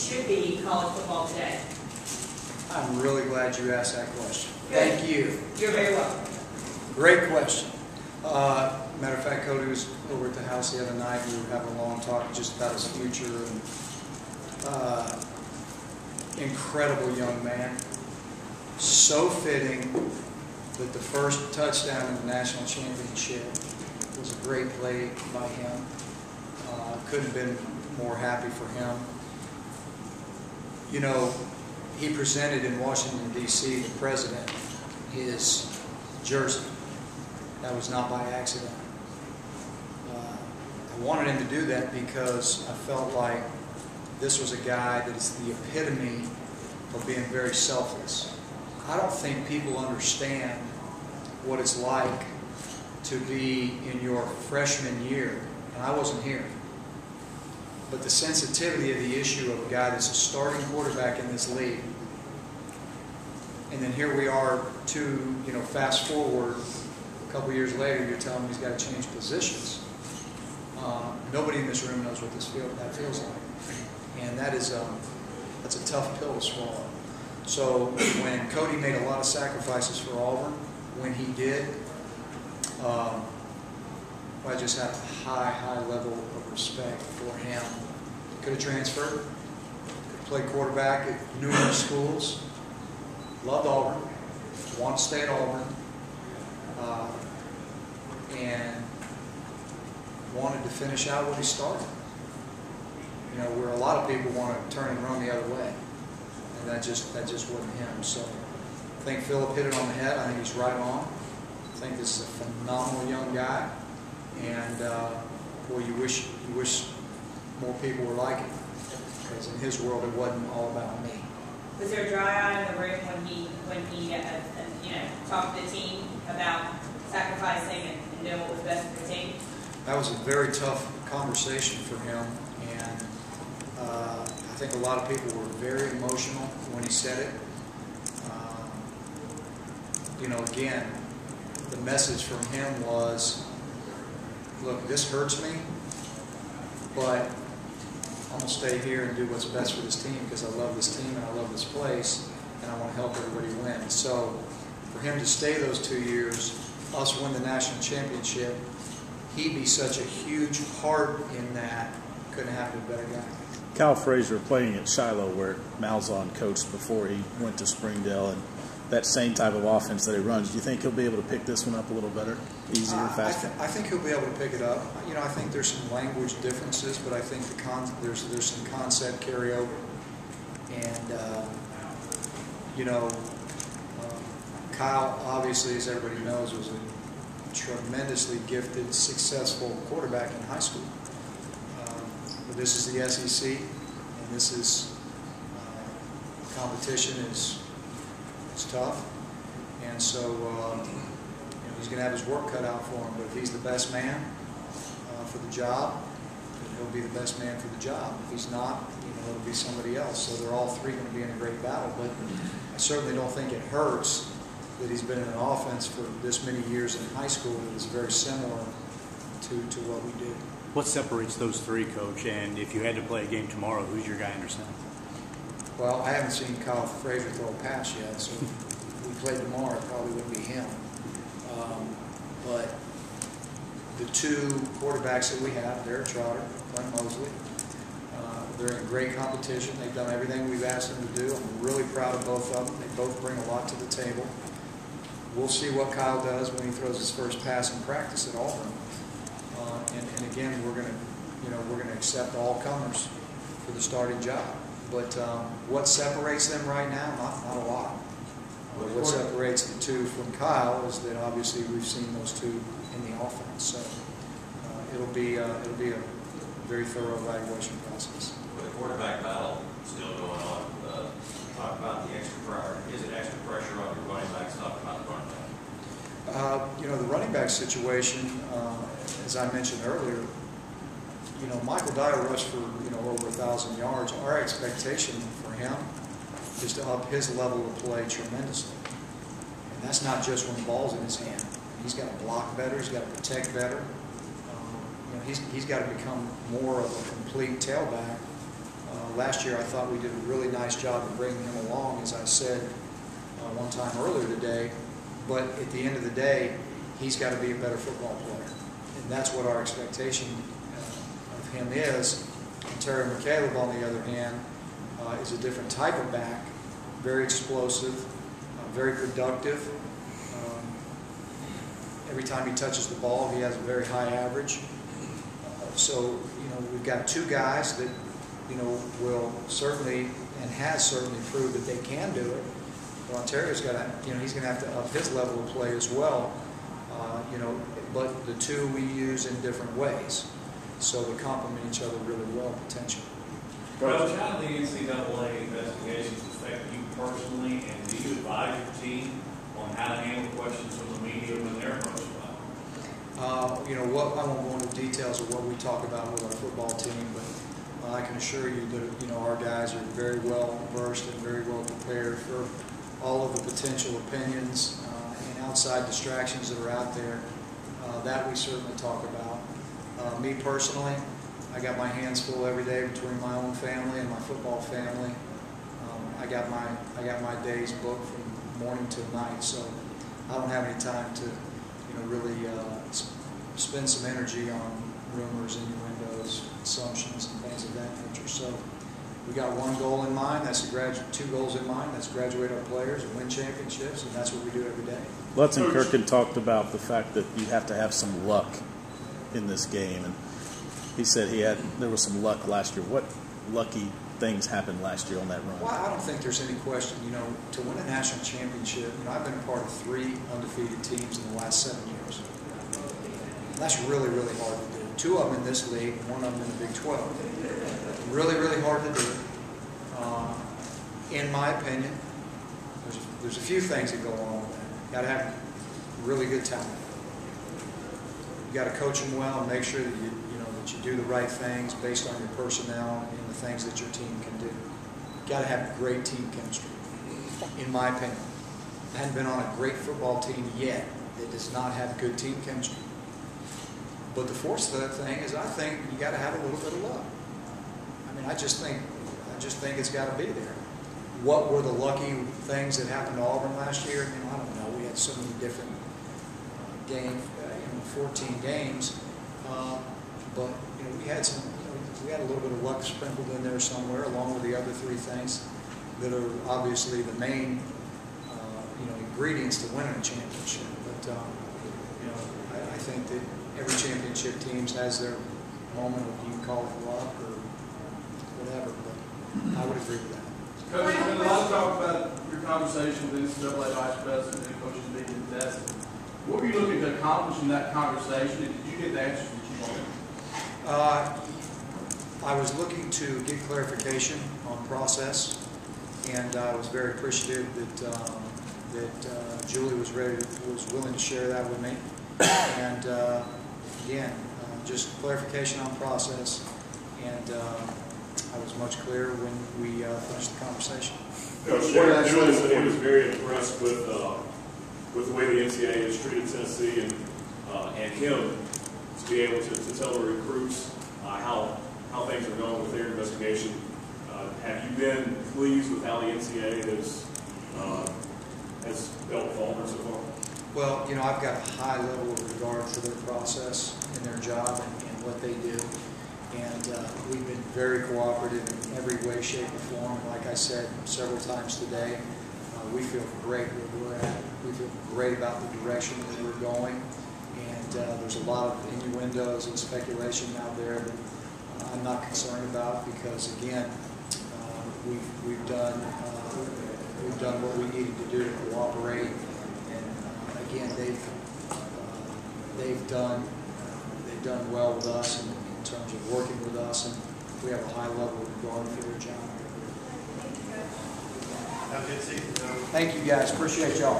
should be college football today? I'm really glad you asked that question. Good. Thank you. You're very welcome. Great question. Matter of fact, Cody was over at the house the other night. We were having a long talk just about his future. And incredible young man. So fitting that the first touchdown in the national championship was a great play by him. Couldn't have been more happy for him. You know, he presented in Washington, D.C., the president, his jersey. That was not by accident. I wanted him to do that because I felt like this was a guy that is the epitome of being very selfless. I don't think people understand what it's like to be in your freshman year, and I wasn't here. But the sensitivity of the issue of a guy that's a starting quarterback in this league, and then here we are fast forward a couple years later, you're telling him he's got to change positions. Nobody in this room knows what that feels like, and that's a tough pill to swallow. So when Cody made a lot of sacrifices for Auburn, when he did, I just have a high level of respect for him. Could have transferred, could play quarterback at numerous schools. Loved Auburn, wanted to stay at Auburn, and wanted to finish out what he started. You know, where a lot of people want to turn and run the other way, and that just wasn't him. So I think Philip hit it on the head. I think he's right on. I think this is a phenomenal young guy, and boy, you wish more people were like him, because in his world it wasn't all about me. Was there a dry eye in the room when he talked to the team about sacrificing and doing what was best for the team? That was a very tough conversation for him, and I think a lot of people were very emotional when he said it. Again, the message from him was, look, this hurts me, but I'm going to stay here and do what's best for this team because I love this team and I love this place and I want to help everybody win. So for him to stay those 2 years, us win the national championship, he'd be such a huge part in that. Couldn't happen to a better guy. Kyle Frazier playing at Shiloh, where Malzahn coached before he went to Springdale, and that same type of offense that he runs, do you think he'll be able to pick this one up a little better, easier, faster? I think he'll be able to pick it up. I think there's some language differences, but I think there's some concept carryover. And Kyle, obviously, as everybody knows, was a tremendously gifted, successful quarterback in high school. But this is the SEC, and this is competition is tough, and so he's going to have his work cut out for him. But if he's the best man for the job, then he'll be the best man for the job. If he's not, it'll be somebody else. So they're all three going to be in a great battle. But I certainly don't think it hurts that he's been in an offense for this many years in high school that is very similar to what we do. What separates those three, Coach? And if you had to play a game tomorrow, who's your guy under center? Well, I haven't seen Kyle Frazier throw a pass yet, so if we played tomorrow, it probably wouldn't be him. But the two quarterbacks that we have, Derek Trotter, Clint Mosley, they're in great competition. They've done everything we've asked them to do. I'm really proud of both of them. They both bring a lot to the table. We'll see what Kyle does when he throws his first pass in practice at Auburn. And again, we're going to accept all comers for the starting job. But what separates them right now? Not a lot. But what separates the two from Kyle is that obviously we've seen those two in the offense. So it'll be a very thorough evaluation process. With the quarterback battle still going on, talk about the extra pressure. Is it extra pressure on your running backs? Talk about the running back. The running back situation, as I mentioned earlier, Michael Dyer rushed for over 1,000 yards. Our expectation for him is to up his level of play tremendously, and that's not just when the ball's in his hand. He's got to block better. He's got to protect better. He's got to become more of a complete tailback last year I thought we did a really nice job of bringing him along, as I said one time earlier today. But at the end of the day, he's got to be a better football player. And that's what our expectation of him is. And Terry McCaleb, on the other hand, is a different type of back, very explosive, very productive. Every time he touches the ball, he has a very high average. So, we've got two guys that, will certainly and has certainly proved that they can do it. But Ontario's got to, he's going to have to up his level of play as well. But the two we use in different ways. So they complement each other really well, potentially. Well, how do the NCAA investigations affect you personally, and do you advise your team on how to handle questions from the media when they're approached by it? I won't go into details of what we talk about with our football team, but I can assure you that, our guys are very well versed and very well prepared for all of the potential opinions and outside distractions that are out there. That we certainly talk about. Me personally, I got my hands full every day between my own family and my football family. I got my days booked from morning till night, so I don't have any time to, really spend some energy on rumors, innuendos, assumptions, and things of that nature. So we got one goal in mind. That's two goals in mind. That's graduate our players and win championships, and that's what we do every day. Lutz and Kirkin talked about the fact that you have to have some luck in this game, and he said there was some luck last year. What lucky things happened last year on that run? Well, I don't think there's any question. To win a national championship, I've been a part of 3 undefeated teams in the last 7 years. And that's really, really hard to do. 2 of them in this league, 1 of them in the Big 12. Really, really hard to do. In my opinion, there's a few things that go along with that. You got to have really good talent. You got to coach them well and make sure that you do the right things based on your personnel and the things that your team can do. You got to have great team chemistry, in my opinion. I haven't been on a great football team yet that does not have good team chemistry. But the fourth thing is, I think you got to have a little bit of luck. I just think it's got to be there. What were the lucky things that happened to Auburn last year? I don't know. We had so many different games, 14 games. But we had a little bit of luck sprinkled in there somewhere, along with the other 3 things that are obviously the main, ingredients to winning a championship. But I think that every championship team has their moment of, you can call it luck or whatever. But I would agree with that. Coach, there's been a lot of talk about your conversation with NCAA Vice President and coaches meeting today. What were you looking to accomplish in that conversation, and did you get the answers that you wanted? I was looking to get clarification on process, and I was very appreciative that Julie was willing to share that with me. And again, just clarification on process, and I was much clearer when we finished the conversation. Coach, Julie said he was very impressed with the way the NCAA has treated Tennessee and him to be able to tell the recruits how things are going with their investigation. Have you been pleased with how the NCAA has dealt with Auburn so far? Well, I've got a high level of regard for their process and their job and what they do. And we've been very cooperative in every way, shape, or form. Like I said several times today, we feel great where we're at. We feel great about the direction that we're going. And there's a lot of innuendos and speculation out there that I'm not concerned about, because again, we've done what we needed to do to cooperate. And again, they've done well with us in terms of working with us, and we have a high level of regard for their job. Have a good season, Joe. Thank you, guys. Appreciate y'all.